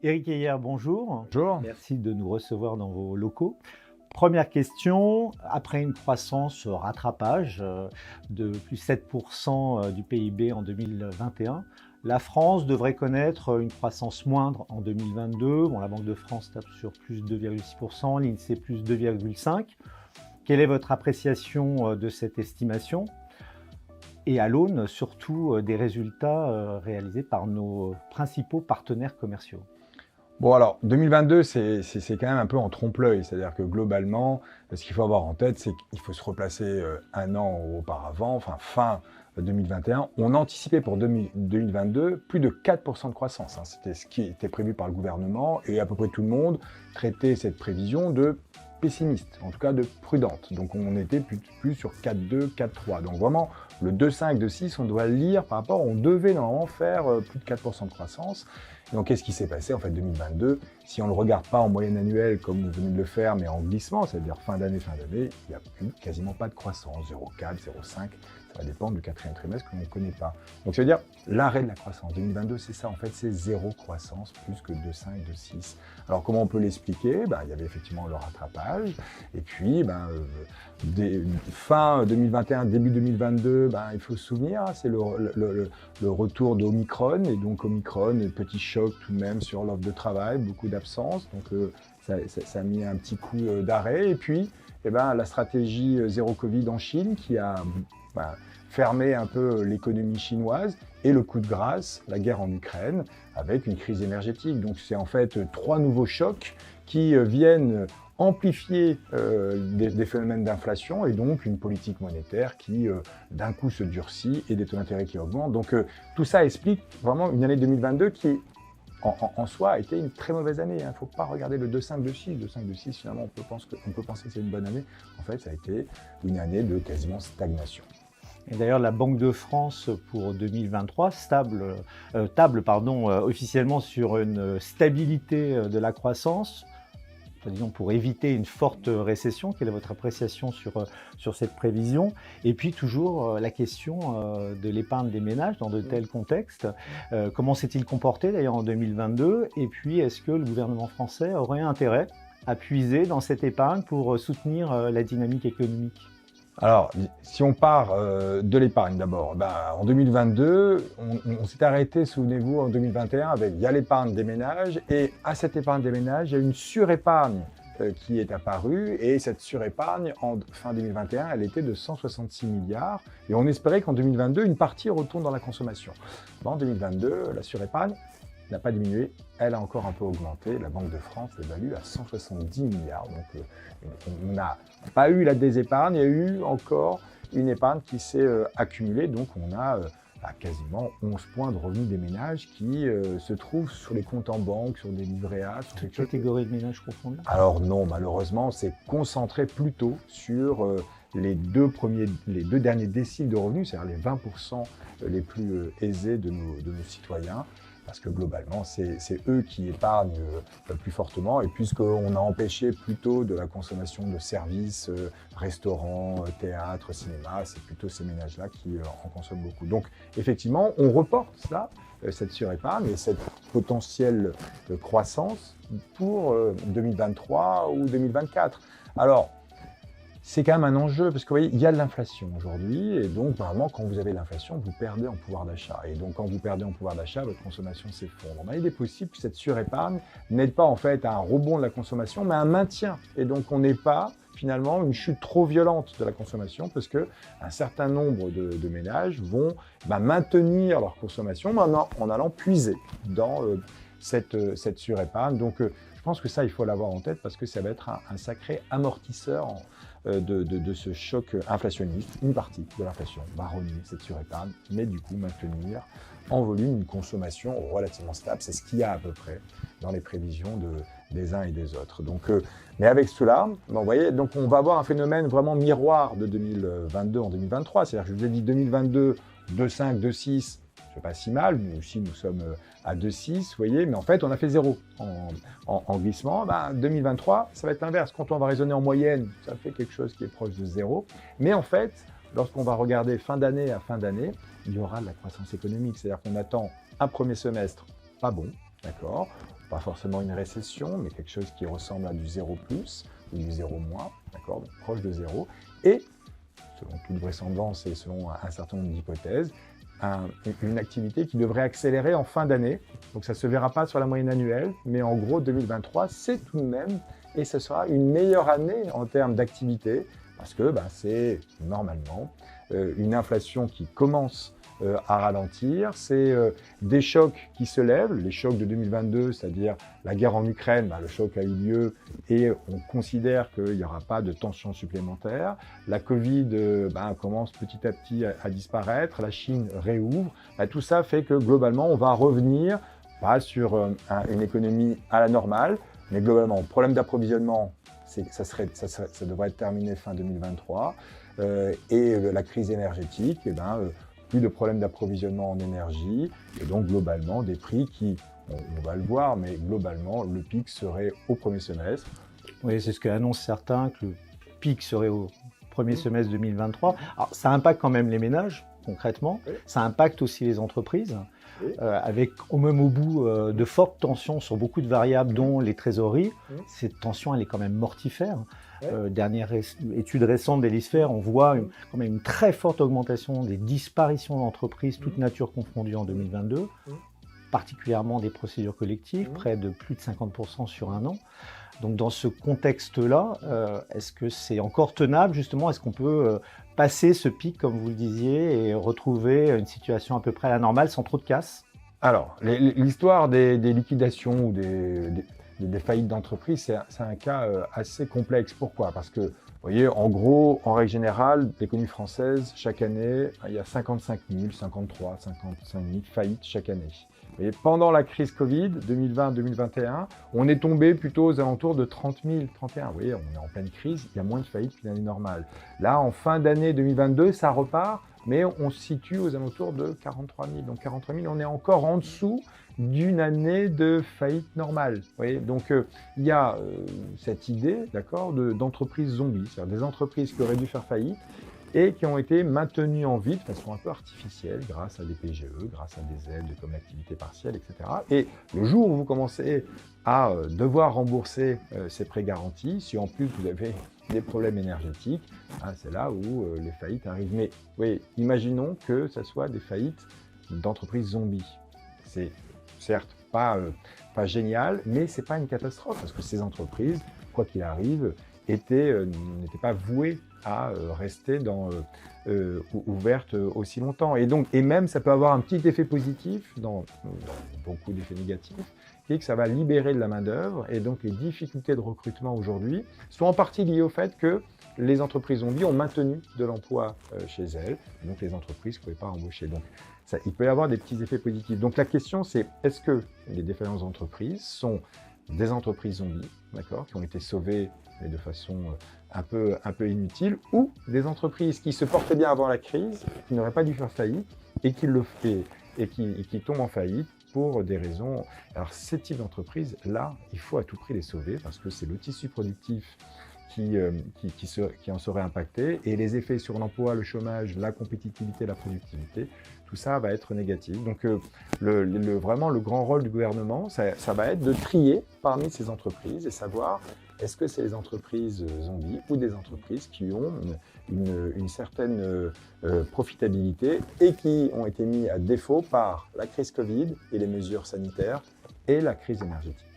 Éric Heyer, bonjour. Bonjour. Merci de nous recevoir dans vos locaux. Première question, après une croissance rattrapage de plus 7% du PIB en 2021, la France devrait connaître une croissance moindre en 2022. Bon, la Banque de France tape sur plus 2,6%, l'INSEE plus 2,5%. Quelle est votre appréciation de cette estimation ? Et à l'aune surtout des résultats réalisés par nos principaux partenaires commerciaux. Bon alors, 2022, c'est quand même un peu en trompe-l'œil, c'est-à-dire que globalement, ce qu'il faut avoir en tête, c'est qu'il faut se replacer un an auparavant, enfin fin 2021. On anticipait pour 2022 plus de 4% de croissance. C'était ce qui était prévu par le gouvernement et à peu près tout le monde traitait cette prévision de pessimiste, en tout cas de prudente. Donc on était plus sur 4,2, 4,3. Donc vraiment, le 2,5, 2,6, on doit le lire par rapport, on devait normalement faire plus de 4% de croissance. Et donc qu'est-ce qui s'est passé en fait 2022? Si on ne le regarde pas en moyenne annuelle comme vous venez de le faire, mais en glissement, c'est-à-dire fin d'année, il n'y a quasiment pas de croissance, 0,4, 0,5, ça va dépendre du quatrième trimestre que l'on ne connaît pas. Donc ça veut dire l'arrêt de la croissance. 2022, c'est ça, en fait, c'est zéro croissance, plus que 2,5, 2,6. Alors comment on peut l'expliquer? Il y avait effectivement le rattrapage, et puis fin 2021, début 2022, il faut se souvenir, c'est le retour d'Omicron, et donc Omicron, petit choc tout de même sur l'offre de travail, beaucoup d'absence, donc ça a mis un petit coup d'arrêt, et puis la stratégie zéro Covid en Chine qui a fermé un peu l'économie chinoise, et le coup de grâce, la guerre en Ukraine, avec une crise énergétique. Donc c'est en fait 3 nouveaux chocs qui viennent amplifier des phénomènes d'inflation et donc une politique monétaire qui d'un coup se durcit et des taux d'intérêt qui augmentent. Donc tout ça explique vraiment une année 2022 qui en soi a été une très mauvaise année. Il ne faut pas regarder le 2,5, 2,6. 2,5, 2,6, finalement, on peut penser que c'est une bonne année. En fait, ça a été une année de quasiment stagnation. Et d'ailleurs, la Banque de France pour 2023 table officiellement sur une stabilité de la croissance, disons pour éviter une forte récession. Quelle est votre appréciation sur cette prévision? Et puis toujours la question de l'épargne des ménages dans de tels contextes. Comment s'est-il comporté d'ailleurs en 2022? Et puis est-ce que le gouvernement français aurait intérêt à puiser dans cette épargne pour soutenir la dynamique économique? Alors, si on part de l'épargne d'abord, en 2022, on s'est arrêté, souvenez-vous, en 2021, avec il y a l'épargne des ménages, et à cette épargne des ménages, il y a une surépargne qui est apparue, et cette surépargne, en fin 2021, elle était de 166 milliards, et on espérait qu'en 2022, une partie retourne dans la consommation. En 2022, la surépargne n'a pas diminué, elle a encore un peu augmenté. La Banque de France l'évalue à 170 milliards. Donc on n'a pas eu la désépargne, il y a eu encore une épargne qui s'est accumulée. Donc on a quasiment 11 points de revenus des ménages qui se trouvent sur les comptes en banque, sur des livrets A. Sur Toute catégorie de ménages confondus? Alors non, malheureusement, c'est concentré plutôt sur les deux derniers déciles de revenus, c'est-à-dire les 20% les plus aisés de nos citoyens. Parce que globalement, c'est eux qui épargnent plus fortement. Et puisqu'on a empêché plutôt de la consommation de services, restaurants, théâtre, cinéma, c'est plutôt ces ménages-là qui en consomment beaucoup. Donc effectivement, on reporte cette surépargne et cette potentielle croissance pour 2023 ou 2024. Alors, c'est quand même un enjeu, parce que vous voyez, il y a de l'inflation aujourd'hui, et donc vraiment, quand vous avez l'inflation, vous perdez en pouvoir d'achat. Et donc, quand vous perdez en pouvoir d'achat, votre consommation s'effondre. Il est possible que cette surépargne n'aide pas en fait à un rebond de la consommation, mais à un maintien. Et donc, on n'est pas finalement une chute trop violente de la consommation, parce qu'un certain nombre de ménages vont maintenir leur consommation en allant puiser dans cette surépargne. Donc, je pense que ça, il faut l'avoir en tête, parce que ça va être un sacré amortisseur de ce choc inflationniste. Une partie de l'inflation va renier cette surépargne, mais du coup maintenir en volume une consommation relativement stable. C'est ce qu'il y a à peu près dans les prévisions des uns et des autres. Donc, mais avec cela, vous voyez, donc on va avoir un phénomène vraiment miroir de 2022 en 2023. C'est-à-dire que je vous ai dit 2022, 2,5, 2,6, c'est pas si mal, nous aussi nous sommes à 2,6, vous voyez, mais en fait on a fait 0 en glissement. 2023, ça va être l'inverse. Quand on va raisonner en moyenne, ça fait quelque chose qui est proche de 0. Mais en fait, lorsqu'on va regarder fin d'année à fin d'année, il y aura de la croissance économique. C'est-à-dire qu'on attend un premier semestre pas bon, d'accord, pas forcément une récession, mais quelque chose qui ressemble à du 0 plus ou du 0 moins, d'accord, donc proche de 0, et selon toute vraisemblance et selon un certain nombre d'hypothèses, une activité qui devrait accélérer en fin d'année. Donc ça ne se verra pas sur la moyenne annuelle, mais en gros 2023, c'est tout de même, et ce sera une meilleure année en termes d'activité, parce que c'est normalement une inflation qui commence à ralentir, c'est des chocs qui se lèvent, les chocs de 2022, c'est-à-dire la guerre en Ukraine, le choc a eu lieu et on considère qu'il n'y aura pas de tension supplémentaire. La Covid commence petit à petit à disparaître, la Chine réouvre. Tout ça fait que globalement, on va revenir pas sur une économie à la normale, mais globalement, problème d'approvisionnement, ça devrait être terminé fin 2023. Et la crise énergétique, plus de problèmes d'approvisionnement en énergie, et donc globalement des prix qui, on va le voir, mais globalement le pic serait au premier semestre. Oui, c'est ce qu'annoncent certains, que le pic serait au premier semestre 2023. Alors ça impacte quand même les ménages, concrètement, oui. Ça impacte aussi les entreprises, oui. avec même au bout de fortes tensions sur beaucoup de variables, dont les trésoreries. Oui. Cette tension, elle est quand même mortifère. Oui. Dernière étude récente d'Elisphère, on voit quand même une très forte augmentation des disparitions d'entreprises, toutes natures confondues en 2022, particulièrement des procédures collectives, près de plus de 50% sur un an. Donc dans ce contexte-là, est-ce que c'est encore tenable justement? Est-ce qu'on peut passer ce pic, comme vous le disiez, et retrouver une situation à peu près à la normale sans trop de casse? Alors, l'histoire des liquidations ou des faillites d'entreprises, c'est un cas assez complexe. Pourquoi? Parce que, vous voyez, en gros, en règle générale, l'économie française, chaque année, il y a 55 000, 53, 55 000 faillites chaque année. Et pendant la crise Covid, 2020-2021, on est tombé plutôt aux alentours de 30 000, 31. Vous voyez, on est en pleine crise, il y a moins de faillites qu'une année normale. Là, en fin d'année 2022, ça repart, mais on se situe aux alentours de 43 000. Donc 43 000, on est encore en dessous d'une année de faillite normale. Vous voyez, donc il y a cette idée, d'accord, d'entreprises zombies, c'est-à-dire des entreprises qui auraient dû faire faillite et qui ont été maintenues en vie de façon un peu artificielle grâce à des PGE, grâce à des aides comme l'activité partielle, etc. Et le jour où vous commencez à devoir rembourser ces prêts garantis, si en plus vous avez des problèmes énergétiques, c'est là où les faillites arrivent. Mais oui, imaginons que ce soit des faillites d'entreprises zombies. C'est certes pas génial, mais c'est pas une catastrophe parce que ces entreprises, quoi qu'il arrive, n'étaient pas vouées à rester ouvertes aussi longtemps. Et même, ça peut avoir un petit effet positif dans beaucoup d'effets négatifs, qui est que ça va libérer de la main-d'œuvre. Et donc, les difficultés de recrutement aujourd'hui sont en partie liées au fait que les entreprises zombies ont maintenu de l'emploi chez elles. Et donc, les entreprises ne pouvaient pas embaucher. Donc, il peut y avoir des petits effets positifs. Donc, la question, c'est est-ce que les défaillances d'entreprises sont des entreprises zombies, d'accord, qui ont été sauvées mais de façon un peu inutile, ou des entreprises qui se portaient bien avant la crise, qui n'auraient pas dû faire faillite et qui tombent en faillite pour des raisons. Alors ces types d'entreprises-là, il faut à tout prix les sauver parce que c'est le tissu productif qui en serait impacté et les effets sur l'emploi, le chômage, la compétitivité, la productivité, tout ça va être négatif. Donc vraiment le grand rôle du gouvernement, ça va être de trier parmi ces entreprises et savoir est-ce que c'est des entreprises zombies ou des entreprises qui ont une certaine profitabilité et qui ont été mis à défaut par la crise Covid et les mesures sanitaires et la crise énergétique.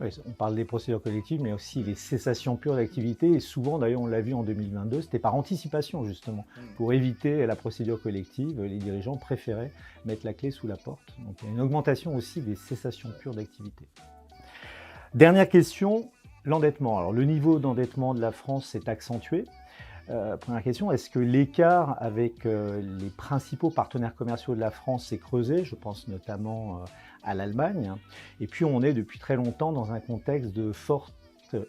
Oui, on parle des procédures collectives, mais aussi les cessations pures d'activité. Et souvent, d'ailleurs, on l'a vu en 2022, c'était par anticipation, justement. Pour éviter la procédure collective, les dirigeants préféraient mettre la clé sous la porte. Donc, il y a une augmentation aussi des cessations pures d'activité. Dernière question, l'endettement. Alors, le niveau d'endettement de la France s'est accentué. Première question, est-ce que l'écart avec les principaux partenaires commerciaux de la France s'est creusé? Je pense notamment à l'Allemagne. Et puis on est depuis très longtemps dans un contexte de forte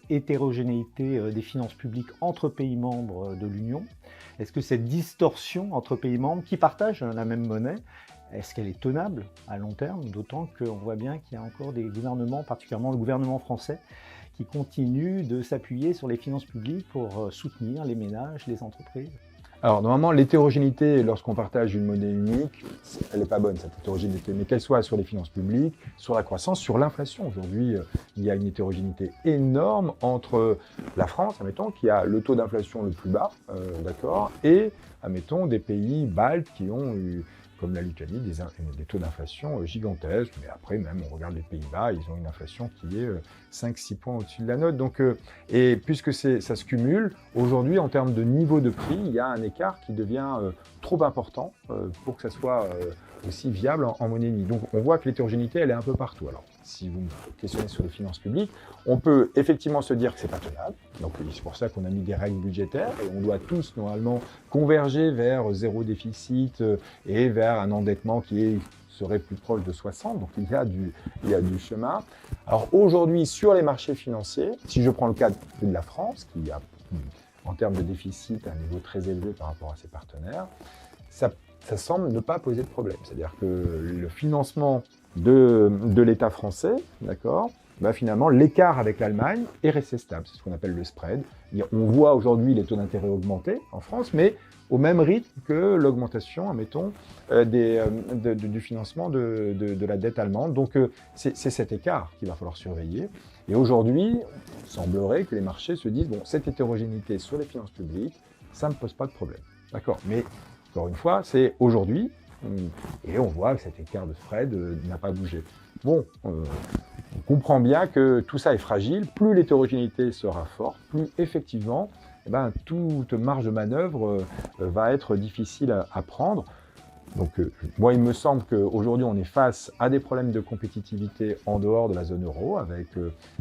hétérogénéité des finances publiques entre pays membres de l'Union. Est-ce que cette distorsion entre pays membres qui partagent la même monnaie, est-ce qu'elle est tenable à long terme? D'autant qu'on voit bien qu'il y a encore des gouvernements, particulièrement le gouvernement français, qui continue de s'appuyer sur les finances publiques pour soutenir les ménages, les entreprises. Alors, normalement, l'hétérogénéité, lorsqu'on partage une monnaie unique, elle n'est pas bonne, cette hétérogénéité. Mais qu'elle soit sur les finances publiques, sur la croissance, sur l'inflation. Aujourd'hui, il y a une hétérogénéité énorme entre la France, admettons, qui a le taux d'inflation le plus bas, d'accord, et, admettons, des pays baltes qui ont eu, comme la Lituanie, des taux d'inflation gigantesques. Mais après, même, on regarde les Pays-Bas, ils ont une inflation qui est 5-6 points au-dessus de la note. Donc, et puisque ça se cumule, aujourd'hui, en termes de niveau de prix, il y a un écart qui devient trop important pour que ça soit aussi viable en monnaie unique. Donc, on voit que l'hétérogénéité, elle est un peu partout. Alors, si vous me questionnez sur les finances publiques, on peut effectivement se dire que c'est pas tenable. Donc, c'est pour ça qu'on a mis des règles budgétaires et on doit tous, normalement, converger vers zéro déficit et vers un endettement qui serait plus proche de 60. Donc, il y a du chemin. Alors, aujourd'hui, sur les marchés financiers, si je prends le cas de la France, qui a, en termes de déficit, un niveau très élevé par rapport à ses partenaires, ça semble ne pas poser de problème. C'est-à-dire que le financement de l'État français, d'accord, bah finalement, l'écart avec l'Allemagne est resté stable. C'est ce qu'on appelle le spread. On voit aujourd'hui les taux d'intérêt augmenter en France, mais au même rythme que l'augmentation, admettons, du financement de la dette allemande. Donc, c'est cet écart qu'il va falloir surveiller. Et aujourd'hui, il semblerait que les marchés se disent, bon, cette hétérogénéité sur les finances publiques, ça ne me pose pas de problème. D'accord, mais encore une fois, c'est aujourd'hui, et on voit que cet écart de spread n'a pas bougé. Bon, on comprend bien que tout ça est fragile. Plus l'hétérogénéité sera forte, plus effectivement, eh ben, toute marge de manœuvre va être difficile à prendre. Donc, moi, il me semble qu'aujourd'hui, on est face à des problèmes de compétitivité en dehors de la zone euro, avec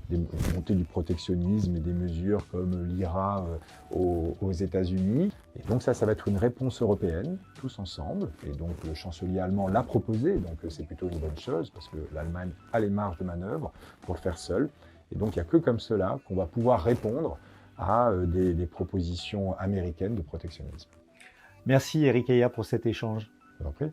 des montées du protectionnisme et des mesures comme l'IRA aux États-Unis. Et donc, ça va être une réponse européenne, tous ensemble. Et donc, le chancelier allemand l'a proposé, donc c'est plutôt une bonne chose, parce que l'Allemagne a les marges de manœuvre pour le faire seule. Et donc, il n'y a que comme cela qu'on va pouvoir répondre à des propositions américaines de protectionnisme. Merci Eric Heyer pour cet échange. Je vous en prie.